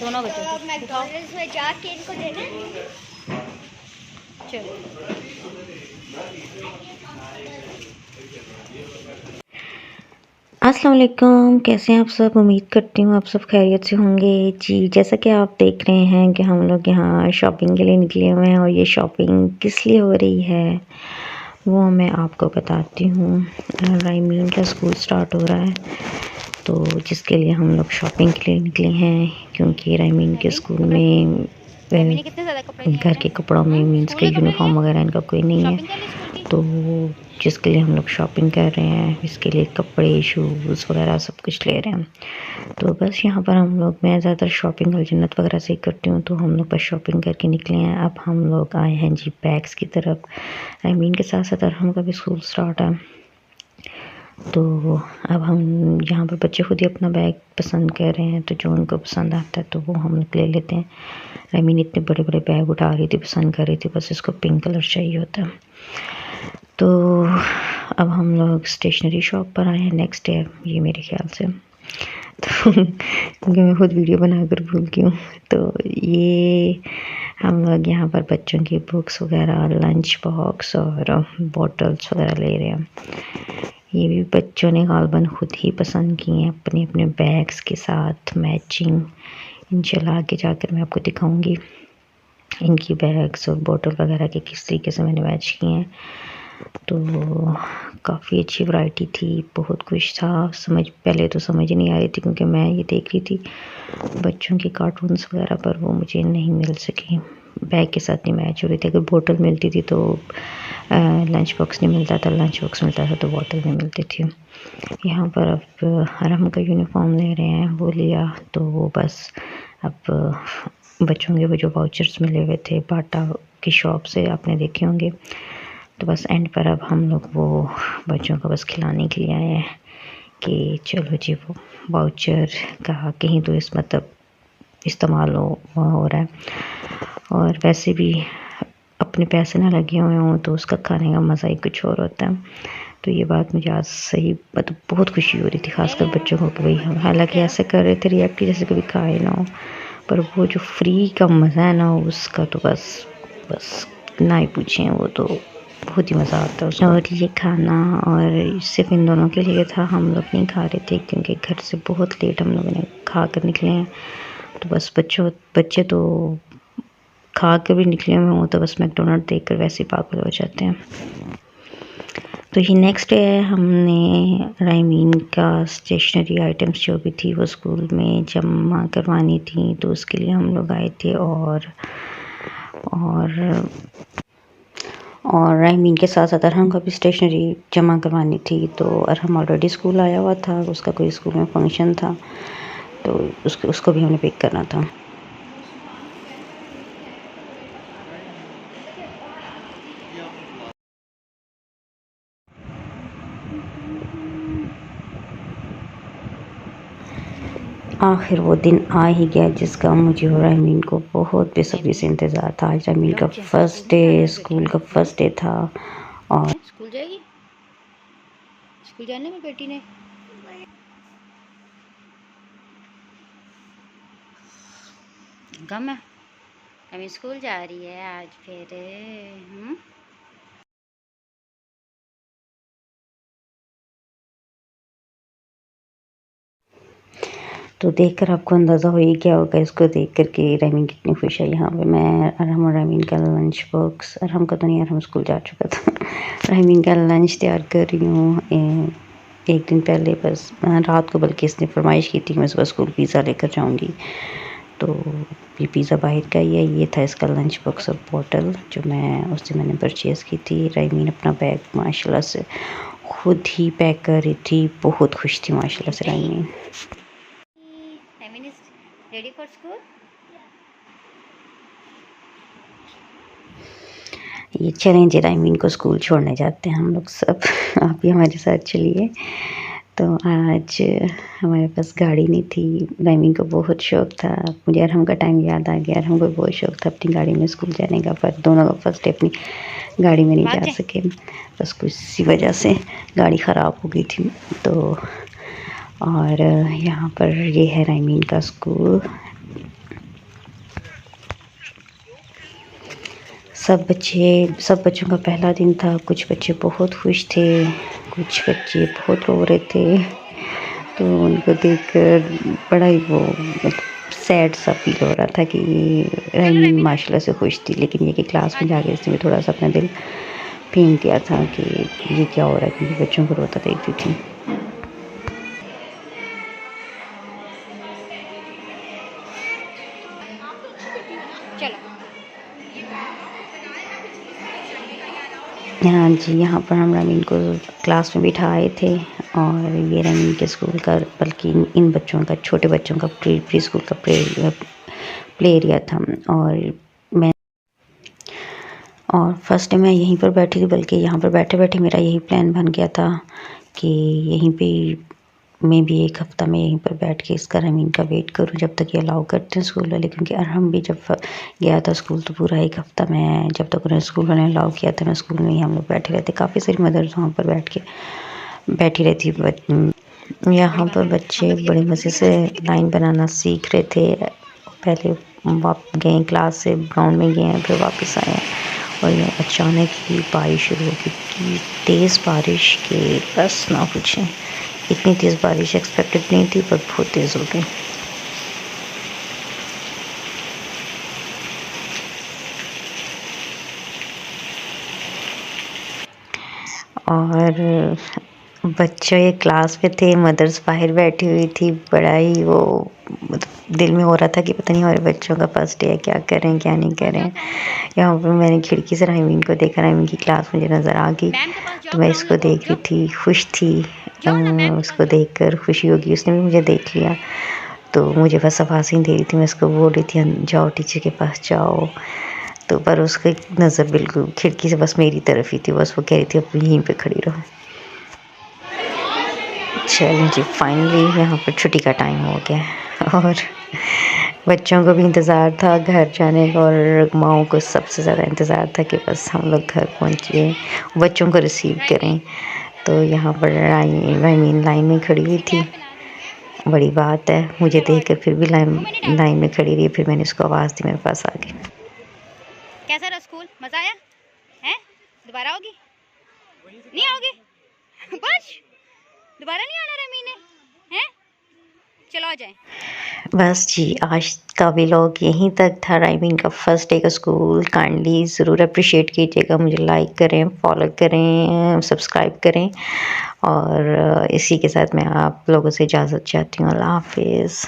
दोनों बच्चों तो मैकडॉनल्ड्स में जाके इनको देना। चलो अस्सलाम वालेकुम, कैसे हैं आप सब। उम्मीद करती हूँ आप सब खैरियत से होंगे। जी, जैसा कि आप देख रहे हैं कि हम लोग यहाँ शॉपिंग के लिए निकले हुए हैं और ये शॉपिंग किस लिए हो रही है वो मैं आपको बताती हूँ। राइमीन का स्कूल स्टार्ट हो रहा है तो जिसके लिए हम लोग शॉपिंग के लिए निकले हैं, क्योंकि राइमीन के स्कूल में घर के कपड़ों में मीन्स के यूनिफॉर्म वगैरह इनका कोई नहीं है, तो जिसके लिए हम लोग शॉपिंग कर रहे हैं, इसके लिए कपड़े शूज़ वगैरह सब कुछ ले रहे हैं। तो बस यहाँ पर हम लोग, मैं ज़्यादातर शॉपिंग जन्नत वगैरह से ही करती हूँ, तो हम लोग बस शॉपिंग करके निकले हैं। अब हम लोग आए हैं जी बैग्स की तरफ। आई मीन के साथ साथ हम का भी स्कूल स्टार्ट है, तो अब हम यहाँ पर बच्चे खुद ही अपना बैग पसंद कर रहे हैं, तो जो उनको पसंद आता है तो वो हम लोग ले लेते हैं। आई मीन इतने बड़े बड़े बैग उठा रही थी, पसंद कर रही थी, बस इसको पिंक कलर चाहिए होता है। तो अब हम लोग स्टेशनरी शॉप पर आए हैं नेक्स्ट डे, ये मेरे ख्याल से, तो क्योंकि मैं खुद वीडियो बनाकर भूल गई हूँ। तो ये हम लोग यहाँ पर बच्चों की बुक्स वगैरह, लंच बॉक्स और बॉटल्स वगैरह ले रहे हैं। ये भी बच्चों ने गालबन खुद ही पसंद किए हैं अपने अपने बैग्स के साथ मैचिंग। इंशाल्लाह आगे जाकर मैं आपको दिखाऊंगी इनकी बैग्स और बॉटल वगैरह के किस तरीके से मैंने मैच किए हैं। तो काफ़ी अच्छी वैरायटी थी, बहुत कुछ था। पहले तो समझ नहीं आ रही थी क्योंकि मैं ये देख रही थी बच्चों के कार्टून्स वगैरह, पर वो मुझे नहीं मिल सकी, बैग के साथ नहीं मैच हो रही थी। अगर बोतल मिलती थी तो लंच बॉक्स नहीं मिलता था, लंच बॉक्स मिलता था तो बोतल नहीं मिलती थी। यहाँ पर अब हरम का यूनिफॉर्म ले रहे हैं, वो लिया तो वो बस अब बच्चों के वो जो वाउचर्स मिले हुए थे बाटा की शॉप से, आपने देखे होंगे, तो बस एंड पर अब हम लोग वो बच्चों को बस खिलाने के लिए आए हैं कि चलो जी वो वाउचर का कहीं तो इस मतलब इस्तेमाल हो रहा है, और वैसे भी अपने पैसे ना लगे हुए हों तो उसका खाने का मज़ा ही कुछ और होता है। तो ये बात मुझे आज सही मतलब बहुत खुशी हो रही थी, खासकर बच्चों को कि भाई हम हालांकि ऐसे कर रहे थे रिएक्ट जैसे कभी खाए ना हो, पर वो जो फ्री का मज़ा है ना उसका तो बस बस ना ही पूछें, वो तो बहुत ही मज़ा आता है उसको। और ये खाना और सिर्फ इन दोनों के लिए था, हम लोग नहीं खा रहे थे क्योंकि घर से बहुत लेट हम लोगों ने खा कर निकले हैं। तो बस बच्चे तो खा कर भी निकले हुए हों तो बस मैकडोनल्ड देख कर वैसे ही पागल हो जाते हैं। तो ये नेक्स्ट डे हमने राइमीन का स्टेशनरी आइटम्स जो भी थी वो स्कूल में जमा करवानी थी, तो उसके लिए हम लोग आए थे। और राइमीन के साथ साथ अरहम का भी स्टेशनरी जमा करवानी थी। तो अरहम ऑलरेडी स्कूल आया हुआ था, उसका कोई स्कूल में फंक्शन था, तो उसको भी हमने पिक करना था। आखिर वो दिन आ ही गया जिसका मुझे और राइमीन को बहुत बेसब्री से इंतज़ार था। आज राइमीन का फर्स्ट डे, स्कूल का फर्स्ट डे था। और स्कूल जाएगी, स्कूल जाने में बेटी ने गम है, अभी स्कूल जा रही है आज फिर। तो देखकर आपको अंदाज़ा हो ही गया होगा इसको देख कर के राइमीन कितनी खुश है। यहाँ पे मैं अरहम और राइमीन का लंच बॉक्स, अरहम का तो नहीं, अरहम स्कूल जा चुका था, राइमीन का लंच तैयार कर रही हूँ। एक दिन पहले बस रात को बल्कि इसने फरमाइश की थी मैं सुबह स्कूल पिज़्ज़ा लेकर जाऊँगी, तो ये पिज़्ज़ा बाहर का ही है। ये था इसका लंच बॉक्स और बॉटल जो मैंने परचेज़ की थी। राइमीन अपना बैग माशाल्लाह से खुद ही पैक कर रही थी, बहुत खुश थी माशाल्लाह से राइमीन। Ready for school. ये चलें जी राइमीन को स्कूल छोड़ने जाते हैं हम लोग सब, आप भी हमारे साथ चलिए। तो आज हमारे पास गाड़ी नहीं थी। राइमिंग को बहुत शौक था। मुझे अरहम का टाइम याद आ गया। अरहम को बहुत शौक था अपनी गाड़ी में स्कूल जाने का, पर दोनों का फर्स्ट डे अपनी गाड़ी में नहीं जा सके। बस किसी वजह से गाड़ी ख़राब हो गई थी। तो और यहाँ पर ये है राइमिंग का स्कूल। सब बच्चों का पहला दिन था। कुछ बच्चे बहुत खुश थे, कुछ बच्चे बहुत रो रहे थे। तो उनको देखकर बड़ा ही वो सैड सा फील हो रहा था कि राइमिंग माशाल्लाह से खुश थी, लेकिन ये कि क्लास में जाके इसने थोड़ा सा अपना दिल फेंक दिया था कि ये क्या हो रहा है, क्योंकि बच्चों को रोता देखती थी। हाँ जी, यहाँ पर हम राइमिंग को क्लास में बिठाए थे और ये राइमिंग के स्कूल का, बल्कि इन बच्चों का, छोटे बच्चों का प्री स्कूल का प्ले एरिया था। और फर्स्ट डे मैं यहीं पर बैठी थी, बल्कि यहाँ पर बैठे बैठे मेरा यही प्लान बन गया था कि यहीं पे मैं भी एक हफ़्ता में यहीं पर बैठ के इसका राइमिंग का वेट करूँ जब तक ये अलाउ करते हैं स्कूल वाले। क्योंकि अरहम भी जब गया था स्कूल तो पूरा एक हफ़्ता मैं, जब तक उन्हें स्कूल वाले ने अलाउ किया था, मैं स्कूल में ही हम लोग बैठे रहते। काफ़ी सारी मदर्स वहाँ पर बैठी रहती। यहाँ पर बच्चे बड़े मज़े से लाइन बनाना सीख रहे थे। पहले गए क्लास से, ग्राउंड में गए, फिर वापस आए और ये अचानक ही बारिश शुरू हो गई। इतनी तेज़ बारिश के बस ना पूछें। इतनी तेज़ बारिश एक्सपेक्टेड नहीं थी, पर बहुत तेज़ हो गई। और बच्चे ये क्लास में थे, मदर्स बाहर बैठी हुई थी। बड़ा ही वो मतलब दिल में हो रहा था कि पता नहीं हमारे बच्चों का फर्स्ट डे है, क्या करें क्या नहीं करें। यहाँ पर मैंने खिड़की से राइमिंग को देखा। राइमिंग की क्लास मुझे नज़र आ गई, तो मैं इसको देख रही थी, खुश थी। उसको देखकर खुशी होगी, उसने भी मुझे देख लिया। तो मुझे बस आवाज़ ही दे रही थी, मैं उसको बोल रही थी जाओ टीचर के पास जाओ। तो पर उसकी नज़र बिल्कुल खिड़की से बस मेरी तरफ ही थी। बस वो कह रही थी अब यहीं पे खड़ी रहो। चलें जी, फाइनली यहाँ पर छुट्टी का टाइम हो गया और बच्चों को भी इंतज़ार था घर जाने का, और माओं को सबसे ज़्यादा इंतज़ार था कि बस हम लोग घर पहुँचे, बच्चों को रिसीव करें। तो यहाँ पर राइमिंग लाइन में खड़ी हुई थी। बड़ी बात है, मुझे देखकर फिर भी लाइन में खड़ी रही। फिर मैंने उसको आवाज़ दी, मेरे पास आ गई। कैसा रहा स्कूल? मजा आया है? दोबारा आओगी? नहीं आओगी? बस दोबारा नहीं आना रमी ने, हैं? चलो आ जाए। बस जी, आज का व्लॉग यहीं तक था। राइमिंग का फर्स्ट डे का स्कूल। काइंडली ज़रूर अप्रिशिएट कीजिएगा, मुझे लाइक करें, फॉलो करें, सब्सक्राइब करें। और इसी के साथ मैं आप लोगों से इजाज़त चाहती हूँ। अल्लाह हाफिज़।